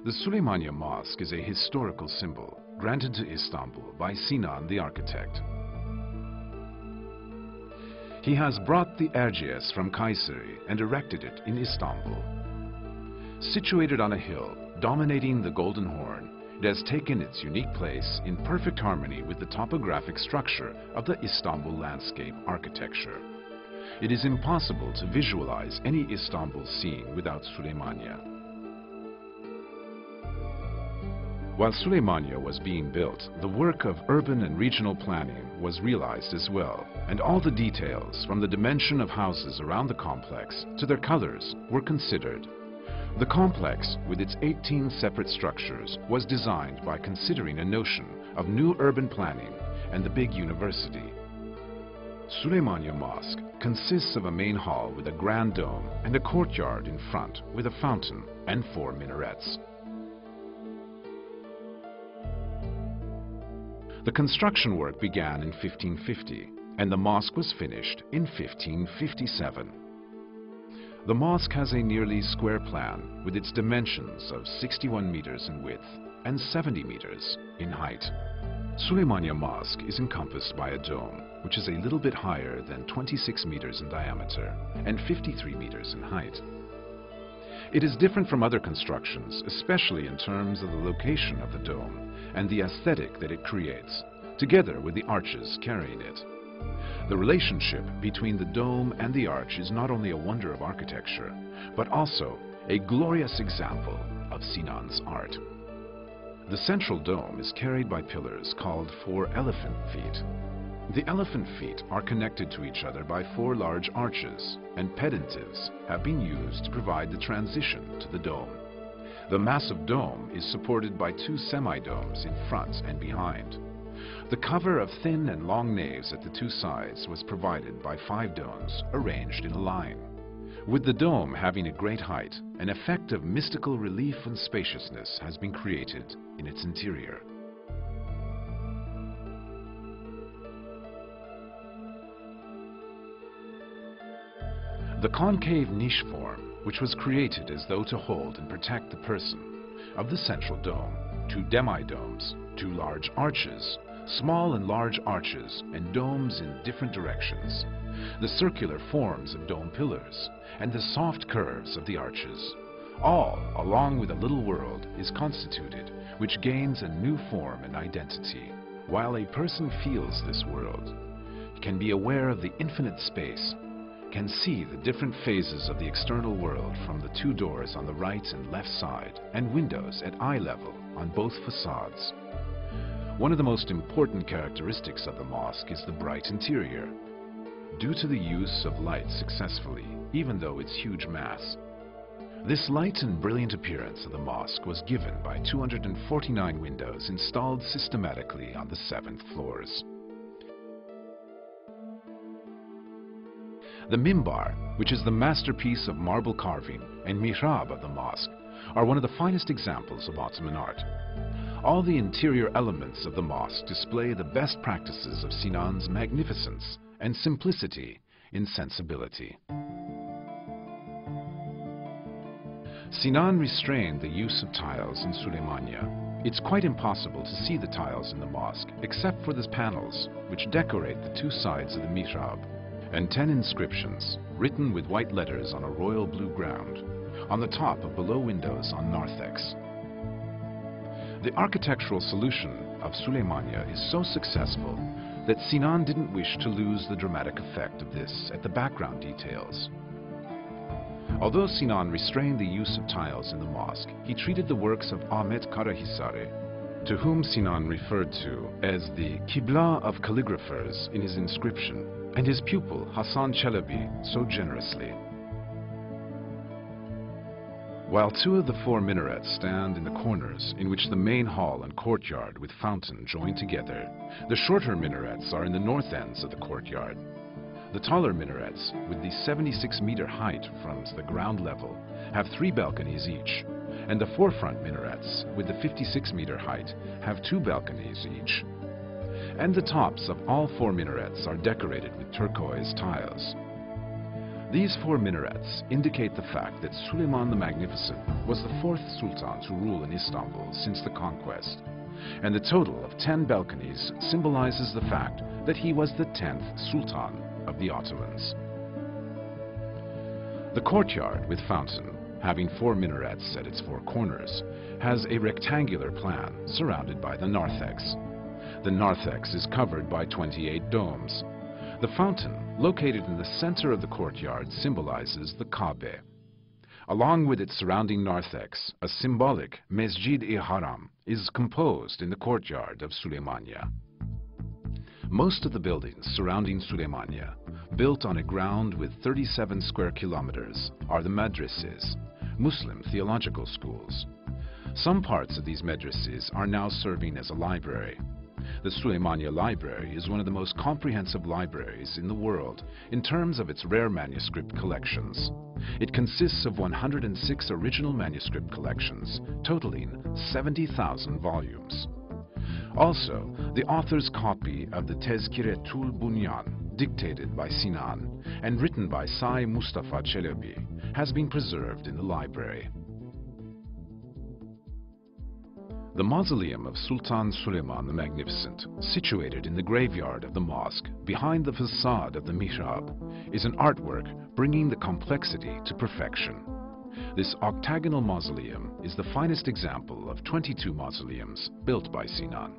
The Süleymaniye Mosque is a historical symbol granted to Istanbul by Sinan the architect. He has brought the Erciyes from Kayseri and erected it in Istanbul. Situated on a hill dominating the Golden Horn, it has taken its unique place in perfect harmony with the topographic structure of the Istanbul landscape architecture. It is impossible to visualize any Istanbul scene without Süleymaniye. While Süleymaniye was being built, the work of urban and regional planning was realized as well, and all the details, from the dimension of houses around the complex to their colors, were considered. The complex, with its 18 separate structures, was designed by considering a notion of new urban planning and the big university. Süleymaniye Mosque consists of a main hall with a grand dome and a courtyard in front with a fountain and 4 minarets. The construction work began in 1550 and the mosque was finished in 1557. The mosque has a nearly square plan with its dimensions of 61 meters in width and 70 meters in height. Süleymaniye Mosque is encompassed by a dome, which is a little bit higher than 26 meters in diameter and 53 meters in height. It is different from other constructions, especially in terms of the location of the dome and the aesthetic that it creates, together with the arches carrying it. The relationship between the dome and the arch is not only a wonder of architecture, but also a glorious example of Sinan's art. The central dome is carried by pillars called 4 elephant feet. The elephant feet are connected to each other by 4 large arches, and pedantves have been used to provide the transition to the dome. The massive dome is supported by 2 semi-domes in front and behind. The cover of thin and long naves at the 2 sides was provided by 5 domes arranged in a line. With the dome having a great height, an effect of mystical relief and spaciousness has been created in its interior. The concave niche form, which was created as though to hold and protect the person, of the central dome, 2 demi-domes, 2 large arches, small and large arches, and domes in different directions, the circular forms of dome pillars, and the soft curves of the arches, all, along with a little world, is constituted, which gains a new form and identity. While a person feels this world, can be aware of the infinite space, can see the different phases of the external world from the 2 doors on the right and left side, and windows at eye level on both facades. One of the most important characteristics of the mosque is the bright interior, due to the use of light successfully, even though its huge mass. This light and brilliant appearance of the mosque was given by 249 windows installed systematically on the 7th floors. The mimbar, which is the masterpiece of marble carving, and mihrab of the mosque, are one of the finest examples of Ottoman art. All the interior elements of the mosque display the best practices of Sinan's magnificence and simplicity in sensibility. Sinan restrained the use of tiles in Süleymaniye. It's quite impossible to see the tiles in the mosque except for the panels, which decorate the 2 sides of the mihrab, and 10 inscriptions, written with white letters on a royal blue ground, on the top of below windows on narthex. The architectural solution of Süleymaniye is so successful that Sinan didn't wish to lose the dramatic effect of this at the background details. Although Sinan restrained the use of tiles in the mosque, he treated the works of Ahmet Karahisari, to whom Sinan referred to as the Qibla of calligraphers in his inscription, and his pupil Hasan Çelebi so generously. While 2 of the 4 minarets stand in the corners in which the main hall and courtyard with fountain join together, the shorter minarets are in the north ends of the courtyard. The taller minarets, with the 76-meter height from the ground level, have 3 balconies each, and the forefront minarets, with the 56-meter height, have 2 balconies each. And the tops of all 4 minarets are decorated with turquoise tiles. These four minarets indicate the fact that Suleiman the Magnificent was the fourth sultan to rule in Istanbul since the conquest, and the total of 10 balconies symbolizes the fact that he was the 10th sultan of the Ottomans. The courtyard with fountain, having four minarets at its four corners, has a rectangular plan surrounded by the narthex. The narthex is covered by 28 domes. The fountain, located in the center of the courtyard, symbolizes the Kabe. Along with its surrounding narthex, a symbolic Mesjid-i-Haram is composed in the courtyard of Süleymaniye. Most of the buildings surrounding Süleymaniye, built on a ground with 37 square kilometers, are the madrases, Muslim theological schools. Some parts of these madrases are now serving as a library. The Süleymaniye Library is one of the most comprehensive libraries in the world in terms of its rare manuscript collections. It consists of 106 original manuscript collections, totaling 70,000 volumes. Also, the author's copy of the Tezkiretul Bunyan, dictated by Sinan and written by Sai Mustafa Çelebi, has been preserved in the library. The mausoleum of Sultan Süleyman the Magnificent, situated in the graveyard of the mosque behind the facade of the mihrab, is an artwork bringing the complexity to perfection. This octagonal mausoleum is the finest example of 22 mausoleums built by Sinan.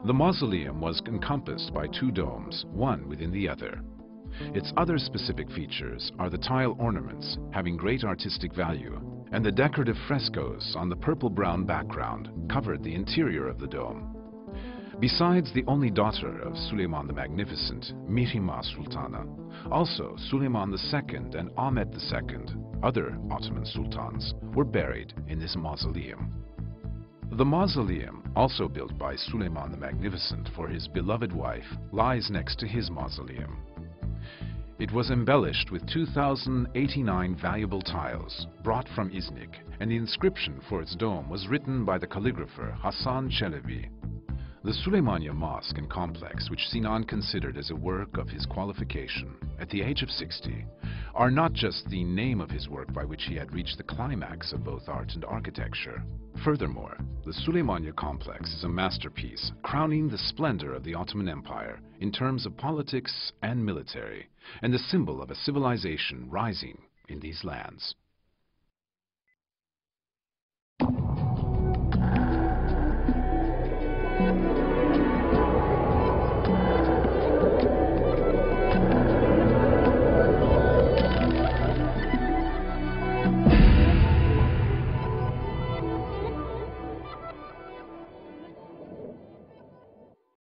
The mausoleum was encompassed by two domes, one within the other. Its other specific features are the tile ornaments, having great artistic value, and the decorative frescoes on the purple-brown background covered the interior of the dome. Besides the only daughter of Süleyman the Magnificent, Mihrimah Sultana, also Süleyman II and Ahmet II, other Ottoman sultans, were buried in this mausoleum. The mausoleum, also built by Süleyman the Magnificent for his beloved wife, lies next to his mausoleum. It was embellished with 2,089 valuable tiles brought from Iznik, and the inscription for its dome was written by the calligrapher Hasan Çelebi. The Süleymaniye Mosque and complex, which Sinan considered as a work of his qualification at the age of 60, are not just the name of his work by which he had reached the climax of both art and architecture. Furthermore, the Süleymaniye complex is a masterpiece crowning the splendor of the Ottoman Empire in terms of politics and military, and the symbol of a civilization rising in these lands.